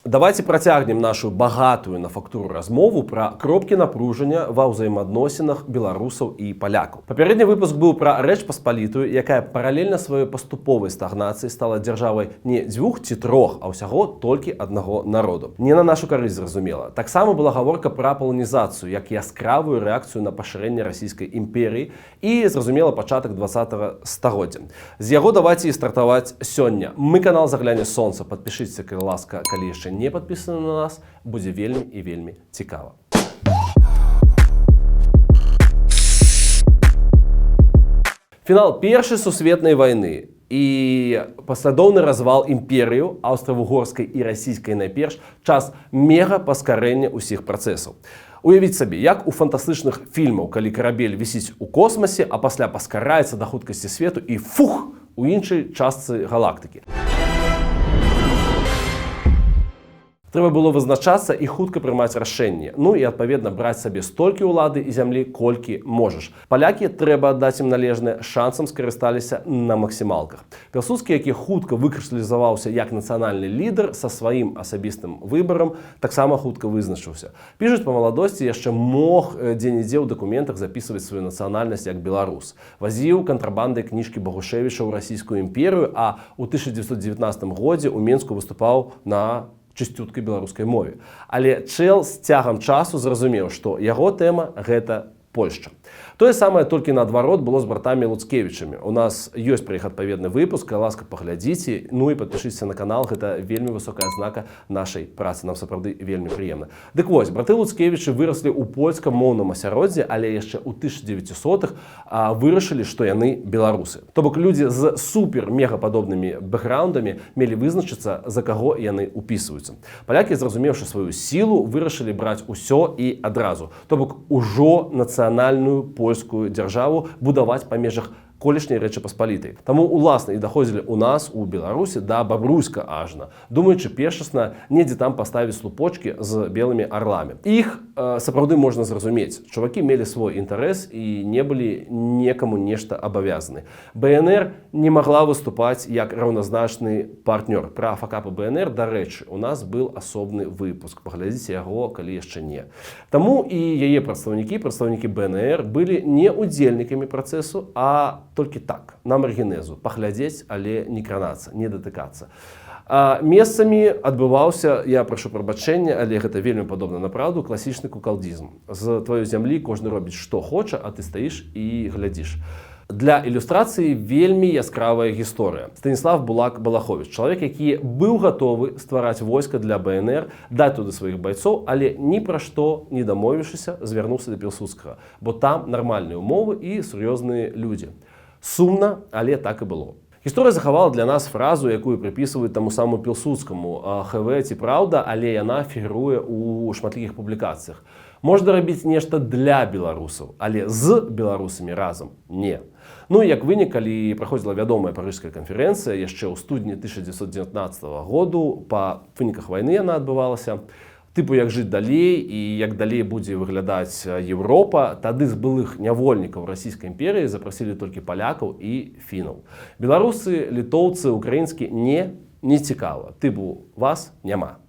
Давайте працягнем нашу багатую на фактуру размову пра кропкі напружання ва ўзаемаадносінах беларусаў і палякаў. Папярэдні выпуск быў пра Рэч Паспалітую, якая паралельна сваёй паступовай стагнацыі стала дзяржавай не дзвюх ці трох, а ўсяго толькі аднаго народу. Не на нашу карысць, зразумела. Таксама была гаворка пра паланізацыю як яскравую рэакцыю на пашырэнне расійскай імперіі і, зразумела, пачатак 20-го стагоддзя. З яго давайте і стартаваць сёння. Мы канал Загляне Сонца. Падпішыцеся, калі ласка, калі яшчэ не падпісаны на нас, будзе вельмі і вельмі цікава. Фінал Першай сусветнай вайны і паслядоўны развал імперыю аўстра-вугорскай і расійскай найперш час мега-паскарэння ўсіх працэсаў. Уявіць сабе, як у фантастычных фільмаў, калі карабель вісіць у космасе, а пасля паскараецца да хуткасці свету і фух у іншай частцы галактыкі. Трэба было вызначацца і хутка прымаць рашэнне. Ну і, адпаведна, браць сабе столькі ўлады і зямлі, колькі можаш. Палякі, трэба аддаць ім належнае, шансам скарысталіся на максімалках. Пілсудскі, які хутка выкрысталізаваўся як нацыянальны лідар са сваім асабістым выбарам, таксама хутка вызначыўся. Пішуць па маладосці, яшчэ мог дзе-нідзе ў дакументах запісваць сваю нацыянальнасць як беларус. Вазіў кантрабандай кніжкі Багушевіча ў расійскую імперыю, а ў 1919 годзе ў Менску выступаў на чысцюткай беларускай мове. Але чэл з цягам часу зразумеў, што яго тэма – гэта Польшча. Тое самае толькі наадварот было з братамі Луцкевічамі. У нас ёсць пра іх адпаведны выпуск, ласка, паглядзіце, ну і падпішыцеся на канал, гэта вельмі высокая азнака нашай працы, нам сапраўды вельмі прыемна. Дык вось, браты Луцкевічы выраслі ў польскамоўным асяроддзі, але яшчэ ў 1900-х вырашылі, што яны беларусы. То бок людзі з супер-мегападобнымі бэкграўндамі мелі вызначыцца, за каго яны ўпісваюцца. Палякі, зразумеўшы сваю сілу, вырашылі браць усё і адразу. То бок ужо нацыянальную польскую дзяржаву будаваць па межах колішняй Рэчы Паспалітай. Таму уласна і даходзілі ў нас, у Беларусі, да Бабруйска ажна, думаючы першасна недзе там паставіць слупочкі з белымі арламі. Іх сапраўды можна зразумець. Чувакі мелі свой інтарэс і не былі некаму нешта абавязаны. БНР не магла выступаць як раўназначны партнёр. Пра факапы БНР, дарэчы, у нас быў асобны выпуск. Паглядзіце яго, калі яшчэ не. Таму і яе прадстаўнікі БНР былі не удзельнікамі працэсу, а толькі так, на маргінезу, паглядзець, але не кранацца, не датыкацца. Месцамі адбываўся, я прашу прабачэння, але гэта вельмі падобна на праўду, класічны кукалдзізм. З тваёй зямлі кожны робіць што хоча, а ты стаіш і глядзіш. Для ілюстрацыі вельмі яскравая гісторыя. Станіслав Булак-Балаховіч, чалавек, які быў гатовы ствараць войска для БНР, даць туды сваіх байцоў, але ні пра што не дамовіўшыся, звярнуўся да Пілсудскага, бо там нармальныя ўмовы і сур'ёзныя людзі. Сумна, але так і было. Гісторыя захавала для нас фразу, якую прыпісваюць таму саму Пілсудскаму. ХВ ці праўда, але яна фігуруе ў шматлікіх публікацыях. Можна рабіць нешта для беларусаў, але з беларусамі разам не. Ну і як вынік, калі праходзіла вядомая парыжская канферэнцыя, яшчэ ў студні 1919 году, па выніках вайны яна адбывалася, тыпу як жыць далей і як далей будзе выглядаць Еўропа, тады з былых нявольнікаў расійскай імперыі запрасілі толькі палякаў і фінаў. Беларусы, літоўцы, украінскі не цікава. Тыпу вас няма.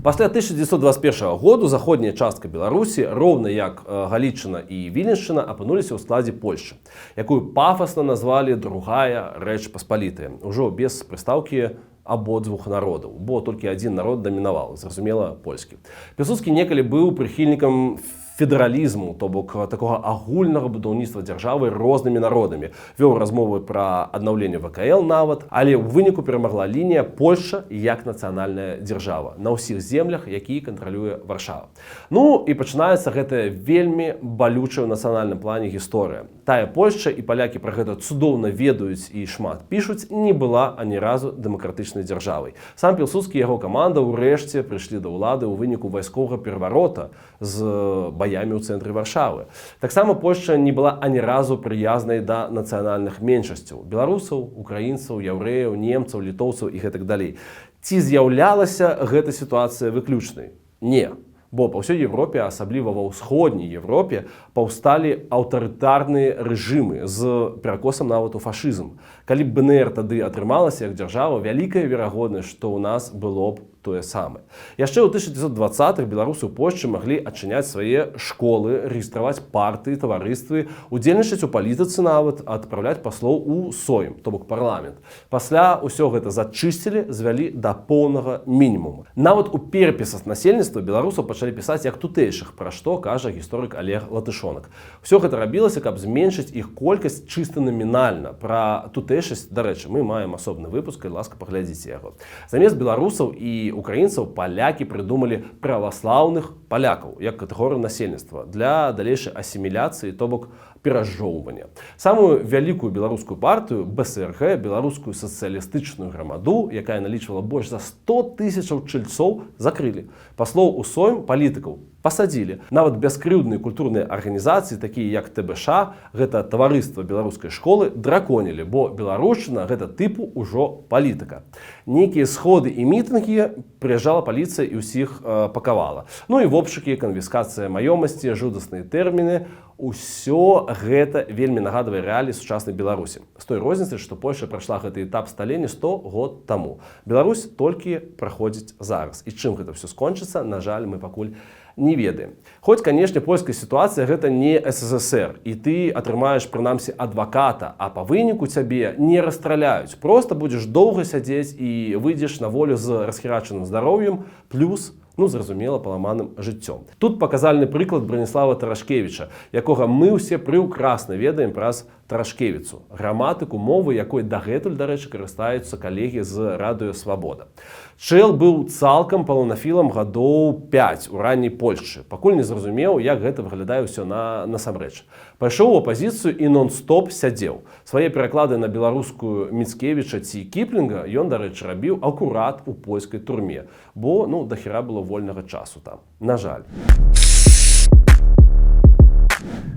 Пасля 1921 году заходняя частка Беларусі, роўна як Галічына і Віленшчына, апынуліся ў складзе Польшчы, якую пафасна назвалі другая Рэч Паспалітая, ужо без прыстаўкі абодвух народаў, бо толькі адзін народ дамінаваў, зразумела, польскі. Пілсудскі некалі быў прыхільнікам федэралізму, то бок такога агульнага будаўніцтва дзяржавы рознымі народамі. Вёў размовы пра аднаўленне ВКЛ нават, але ў выніку перамагла лінія Польшча як нацыянальная дзяржава на ўсіх землях, які кантралюе Варшава. Ну і пачынаецца гэтая вельмі балючая ў нацыянальным плане гісторыя. Тая Польшча і палякі пра гэта цудоўна ведаюць і шмат пішуць, не была ані разу дэмакратычнай дзяржавай. Сам Пілсудскі і яго каманда ўрэшце прыйшлі да ўлады ў выніку вайсковага пераварота з баямі ў цэнтры Варшавы. Таксама Польшча не была ані разу прыязнай да нацыянальных меншасцяў – беларусаў, украінцаў, яўрэяў, немцаў, літоўцаў і гэтак далей. Ці з'яўлялася гэта сітуацыя выключнай? Не. Бо па ўсёй Европе, асабліва ва ўсходняй Европе, паўсталі аўтарытарныя рэжымы з перакосам нават у фашызм. Калі б БНР тады атрымалася як дзяржава, вялікая верагоднасць, што ў нас было б тое самае. Яшчэ ў 1920-х беларусы ў Польшчы маглі адчыняць свае школы, рэгістраваць партыі, таварыствы, удзельнічаць у палітыцы нават, адпраўляць паслоў у Сойм, то бок парламент. Пасля ўсё гэта зачысцілі, звялі да поўнага мінімуму. Нават у перапісах насельніцтва беларусаў пачалі пісаць як тутэйшых, пра што кажа гісторык Олег Латышонак. Усё гэта рабілася, каб зменшыць іх колькасць чыста намінальна. Пра тутэйшасць, дарэчы, мы маем асобны выпуск, калі ласка, паглядзіце яго. Замест беларусаў і украінцаў палякі прыдумалі праваслаўных палякаў як катэгорыю насельніцтва для далейшай асіміляцыі, то бок перажоўвання. Самую вялікую беларускую партыю БСРГ, беларускую сацыялістычную грамаду, якая налічвала больш за 100 тысячаў чальцоў, закрылі. Паслоў у Сойм палітыкаў пасадзілі. Нават бяскрыўдныя культурныя арганізацыі, такія як ТБШ, гэта таварыства беларускай школы, драконілі, бо беларушчына гэта тыпу ўжо палітыка. Нейкія сходы і мітынгі прыязджала паліцыя і ўсіх пакавала. Ну і вобшукі, канфіскацыя маёмасці, жудасныя тэрміны. Усё гэта вельмі нагадвае рэаліі сучаснай Беларусі. З той розніцай, што Польшча прайшла гэты этап сталення 100 год таму. Беларусь толькі праходзіць зараз. І чым гэта ўсё скончыцца, на жаль, мы пакуль не ведаем. Хоць, канешне, польская сітуацыя гэта не СССР, і ты атрымаеш прынамсі адваката, а па выніку цябе не расстраляюць. Проста будзеш доўга сядзець і выйдзеш на волю з расхерачаным здароўем, плюс зразумела, паламаным жыццём. Тут паказальны прыклад Браніслава Тарашкевіча, якога мы ўсе прыўкрасна ведаем праз Тарашкевіцу, граматыку мовы, якой дагэтуль, дарэчы, карыстаюцца калегі з Радыё Свабода. Чэл быў цалкам палонафілам гадоў 5 у ранняй Польшчы. Пакуль не зразумеў, як гэта выглядае ўсё насамрэч. Пайшоў у апазіцыю і нон-стоп сядзеў. Свае пераклады на беларускую Міцкевіча ці Кіплінга ён, дарэчы, рабіў акурат у польскай турме, бо, дахіра было вольнага часу там. На жаль.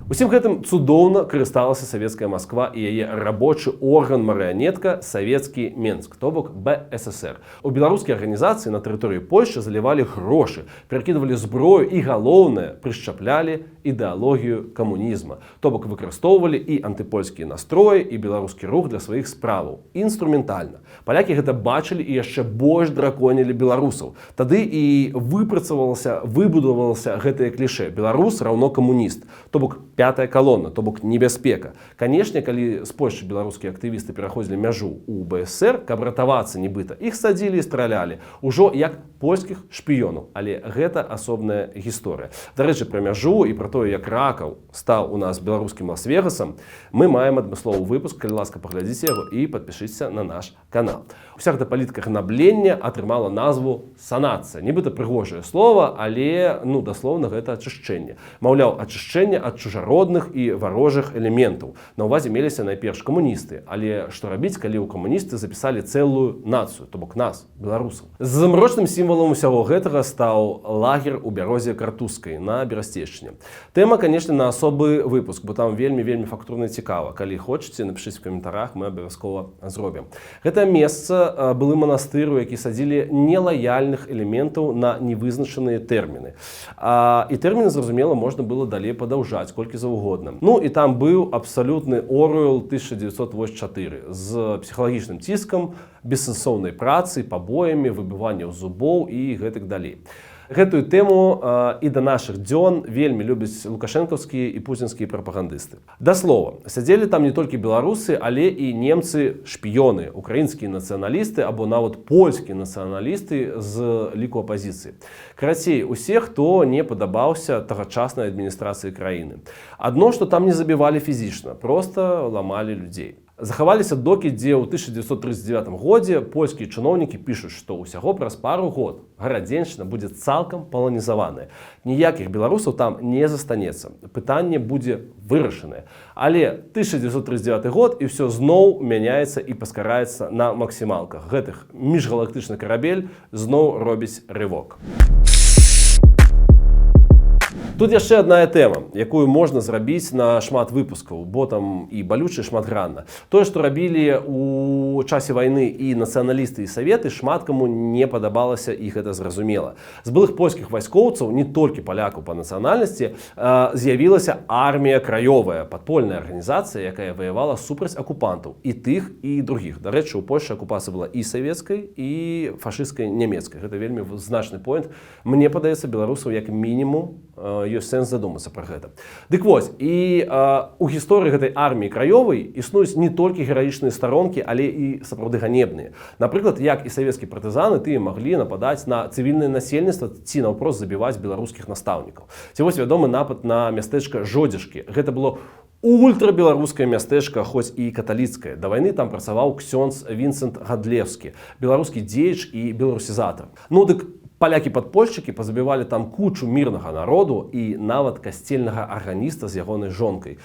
Усім гэтым цудоўна карысталася савецкая Масква і яе рабочы орган-марыянетка савецкі Менск, то бок БССР. У беларускія арганізацыі на тэрыторыі Польшчы залівалі грошы, перакідвалі зброю і, галоўнае, прышчаплялі ідэалогію камунізма. То бок выкарыстоўвалі і антыпольскія настроі, і беларускі рух для сваіх справаў. Інструментальна. Палякі гэта бачылі і яшчэ больш драконілі беларусаў. Тады і выбудавалася гэтае клішэ. Беларус раўно камуніст. То бок пятая колонна, то бок небяспека. Канешне, калі з Польшчы беларускія актывісты пераходзілі мяжу ў БСР, каб ратавацца нібыта, іх садзілі і стралялі, ужо як польскіх шпіёнаў. Але гэта асобная гісторыя. Дарэчы, пра мяжу і пра тое, як Ракаў стаў у нас беларускім Лас-Вегасам, мы маем адмысловы выпуск, калі ласка, паглядзіце яго і падпішыцеся на наш канал. Уся гэта палітыка гнаблення атрымала назву санацыя. Нібыта прыгожае слова, але, даслоўна, гэта ачышчэнне. Маўляў, ачышчэнне ад чужародных і варожых элементаў. На ўвазе меліся найперш камуністы. Але што рабіць, калі ў камуністы запісалі цэлую нацыю, то бок нас, беларусаў. Замрочным сімвалам усяго гэтага стаў лагер у бярозе Картузскай на Берасцейшчыне. Тэма, канешне, на асобы выпуск, бо там вельмі фактурна цікава. Калі хочаце, напішыце ў каментарах, мы абавязкова зробім. Гэта месца былы манастыр, у які садзілі нелаяльных элементаў на невызначаныя тэрміны. І тэрміны, зразумела, можна было далей падаўжаць колькі заўгодна. І там быў абсалютны Оруэлл 1984 з псіхалагічным ціскам, бессэнсоўнай працай, пабоямі, выбіваннем зубоў і гэтак далей. Гэтую тэму і да нашых дзён вельмі любяць лукашэнкаўскія і пуцінскія прапагандысты. Да слова, сядзелі там не толькі беларусы, але і немцы-шпіёны, украінскія нацыяналісты або нават польскія нацыяналісты з ліку апазіцыі. Карацей, усе, хто не падабаўся тагачаснай адміністрацыі краіны. Адно, што там не забівалі фізічна, проста ламалі людзей. Захаваліся докі, дзе ў 1939 годзе польскія чыноўнікі пішуць, што ўсяго праз пару год гарадзеншчына будзе цалкам паланізаваная. Ніякіх беларусаў там не застанецца. Пытанне будзе вырашанае. Але 1939 год і ўсё зноў мяняецца і паскараецца на максімалках. Гэтых міжгалактычны карабель зноў робіць рывок. Тут яшчэ адна тэма, якую можна зрабіць на шмат выпускаў, бо там і балюча, і шматгранна. Тое, што рабілі у часе вайны і нацыяналісты, і саветы, шмат каму не падабалася, і гэта зразумела. З былых польскіх вайскоўцаў, не толькі палякаў па нацыянальнасці, з'явілася армія краёвая, падпольная арганізацыя, якая ваявала супраць акупантаў, і тых, і другіх. Дарэчы, у Польшы акупацыя была і савецкай, і фашысцкай нямецкай. Гэта вельмі значны поінт. Мне падаецца, беларусаў як мінімум ёсць сэнс задумацца пра гэта. Дык вось, і у гісторыі гэтай арміі краёвай існуюць не толькі гераічныя старонкі, але і сапраўды ганебныя. Напрыклад, як і савецкія партызаны, тыя маглі нападаць на цывільнае насельніцтва ці наўпрост забіваць беларускіх настаўнікаў. Ці вось вядомы напад на мястэчка Жодзішкі. Гэта было ультрабеларускае мястэчка, хоць і каталіцкае. Да вайны там працаваў ксёндз Вінцэнт Гадлеўскі, беларускі дзеяч і беларусізатар. Ну дык палякі-падпольшчыкі пазабівалі там кучу мірнага народу і нават касцельнага арганіста з ягонай жонкай.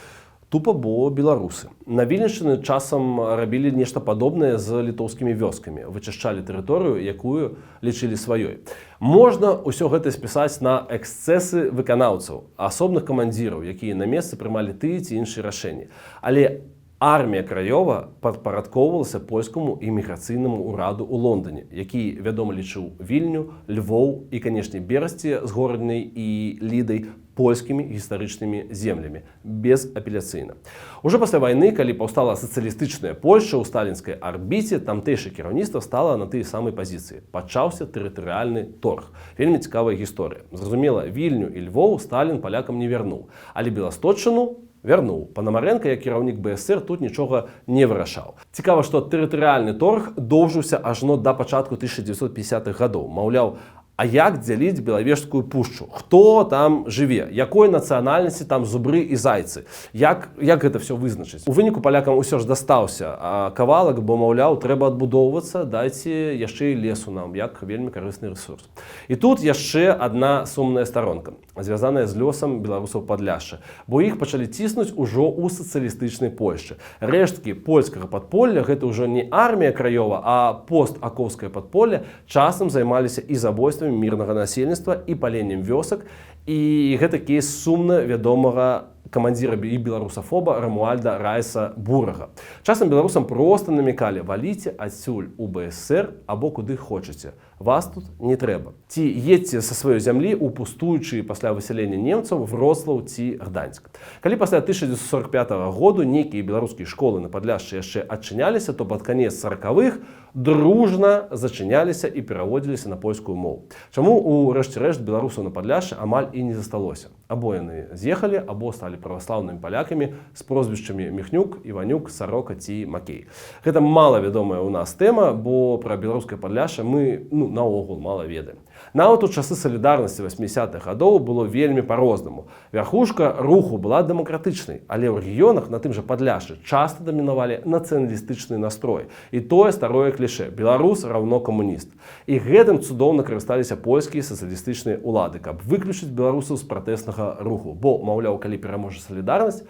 Тупа, бо беларусы. На Вільнішчыны часам рабілі нешта падобнае з літоўскімі вёскамі, вычышчалі тэрыторыю, якую лічылі сваёй. Можна ўсё гэта спісаць на эксцэсы выканаўцаў, асобных камандзіраў, якія на месцы прымалі тыя ці іншыя рашэнні. Але армія краёва падпарадкоўвалася польскаму іміграцыйнаму ўраду ў Лондоне, які, вядома, лічыў Вільню, Львоў і, канешне, Берасці з Горадняй і Лідай польскімі гістарычнымі землямі, безапеляцыйна. Ужо пасля вайны, калі паўстала сацыялістычная Польшча ў сталінскай арбіце, тамтэйшае кіраўніцтва стала на тыя самыя пазіцыі. Пачаўся тэрытарыяльны торг. Вельмі цікавая гісторыя. Зразумела, Вільню і Львоў Сталін палякам не вярнуў, але Беласточчыну вярнуў. Панамарэнка, як кіраўнік БСР, тут нічога не вырашаў. Цікава, што тэрытарыяльны торг доўжыўся ажно да пачатку 1950-х гадоў. Маўляў, а як дзяліць Белавежскую пушчу? Хто там жыве? Якой нацыянальнасці там зубры і зайцы? Як гэта все вызначыць? У выніку палякам усё ж дастаўся кавалак, бо, маўляў, трэба адбудоўвацца, дайце яшчэ і лесу нам, як вельмі карысны рэсурс. І тут яшчэ адна сумная старонка, звязаная з лёсам беларусаў Падляшша, бо іх пачалі ціснуць ужо ў сацыялістычнай Польшчы. Рэшткі польскага падполля, гэта ўжо не армія краёва, а постакоўскае падполле, часам займаліся і забойствамі мірнага насельніцтва і паленнем вёсак. І гэта кейс сумна вядомага камандзіра і беларусафоба Рамуальда Райса Бурага. Часам беларусам проста намекалі: валіце адсюль у БСР або куды хочаце. Вас тут не трэба. Ці едьце са сваёй зямлі ў пустуючы пасля высялення немцаў Вроцлаў ці Гданьск. Калі пасля 1945 году нейкія беларускія школы на Падляшшы яшчэ адчыняліся, то пад канец 40-х дружна зачыняліся і пераводзіліся на польскую мову. Чаму у рэшце-рэшт беларусаў на Падляшшы амаль і не засталося? Або яны з'ехалі, або сталі праваслаўнымі палякамі з прозвішчамі Міхнюк, Іванюк, Сарока ці Макей. Гэта мала вядомая ў нас тэма, бо пра беларускае Падляшша мы наогул мала ведаем. Нават у часы салідарнасці 80-х гадоў было вельмі па-рознаму. Вярхушка руху была дэмакратычнай, але ў рэгіёнах на тым жа Падляшшы часта дамінавалі нацыяналістычны настрой. І тое старое кліше: беларус раўно камуніст. І гэтым цудоўна карысталіся польскія сацыялістычныя ўлады, каб выключыць беларусаў з пратэснага руху. Бо, маўляў, калі пераможа салідарнасць,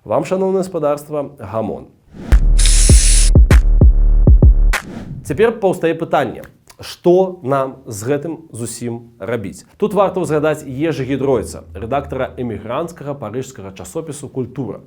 вам, шаноўнае гаспадарства, гамон. Цяпер паўстае пытанне: што нам з гэтым зусім рабіць? Тут варта ўзгадаць Ежы Гідройца, рэдактара эмігранцкага парыжскага часопісу «Культура»,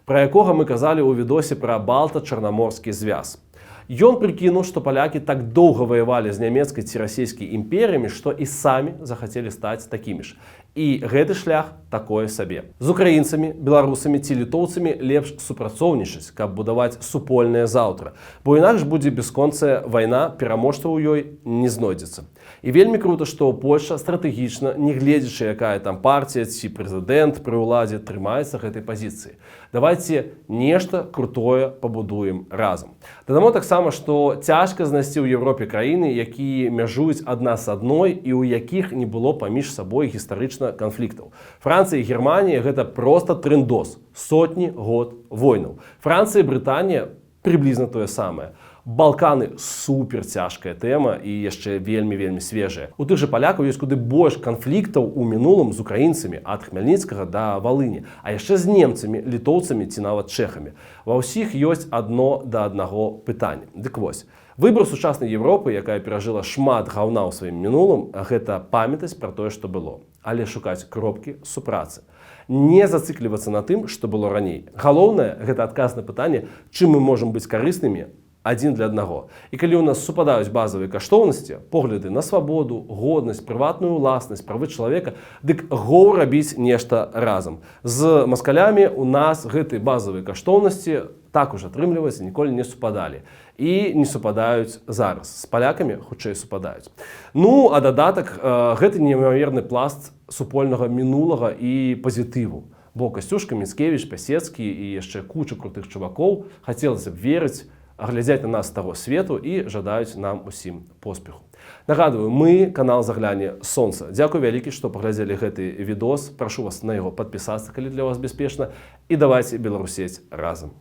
пра якога мы казалі ў відосе пра балта-чарнаморскі звяз. Ён прыкінуў, што палякі так доўга ваявалі з нямецкай ці расійскай імперіямі, што і самі захацелі стаць такімі ж. І гэты шлях такое сабе. З украінцамі, беларусамі ці літоўцамі лепш супрацоўнічаць, каб будаваць супольнае заўтра. Бо інакш будзе бясконцая вайна, пераможцаў у ёй не знойдзецца. І вельмі крута, што Польшча стратэгічна, не гледзячы, якая там партія ці прэзідэнт пры ўладзе, трымаецца гэтай пазіцыі. Давайце нешта крутое пабудуем разам. Дадамо таксама, што цяжка знайсці ў Еўропе краіны, якія мяжуюць адна з адной і ў якіх не было паміж сабой гістарычна канфліктаў. Францыя і Германія — гэта проста трындос, сотні год войнаў. Францыя і Брытанія — прыблізна тое самае. Балканы — супер цяжкая тэма і яшчэ вельмі свежая. У тых жа палякаў ёсць куды больш канфліктаў у мінулым з украінцамі, ад Хмяльніцкага да Валыні, а яшчэ з немцамі, літоўцамі ці нават чэхамі. Ва ўсіх ёсць адно да аднаго пытанне. Дык вось, выбар сучаснай Европы, якая перажыла шмат гаўна ў сваім мінулым, гэта памятаць пра тое, што было. але шукаць кропкі супрацы. Не зациклівацца на тым, што было раней. Галоўнае – гэта адказ на пытанне, чым мы можам быць карыснымі адзін для аднаго. І калі ў нас супадаюць базавыя каштоўнасці, погляды на свабоду, годнасць, прыватную ўласнасць, правы чалавека, дык гоў рабіць нешта разам. З маскалямі у нас гэтыя базавыя каштоўнасці так уже атрымліваецца, ніколі не супадалі. І не супадаюць зараз. З палякамі хутчэй супадаюць. Ну, а дадатак гэта немаверны пласт супольнага мінулага і пазітыву. Бо Касцюшка, Міцкевіч, Пясецкі і яшчэ куча крутых чувакоў хацелася б верыць, глядзяць на нас з таго свету і жадаюць нам усім поспеху. Нагадваю, мы канал Загляне Сонца. Дзякуй вялікі, што паглядзелі гэты відос. Прашу вас на яго падпісацца, калі для вас бяспечна. І давайце беларусець разам.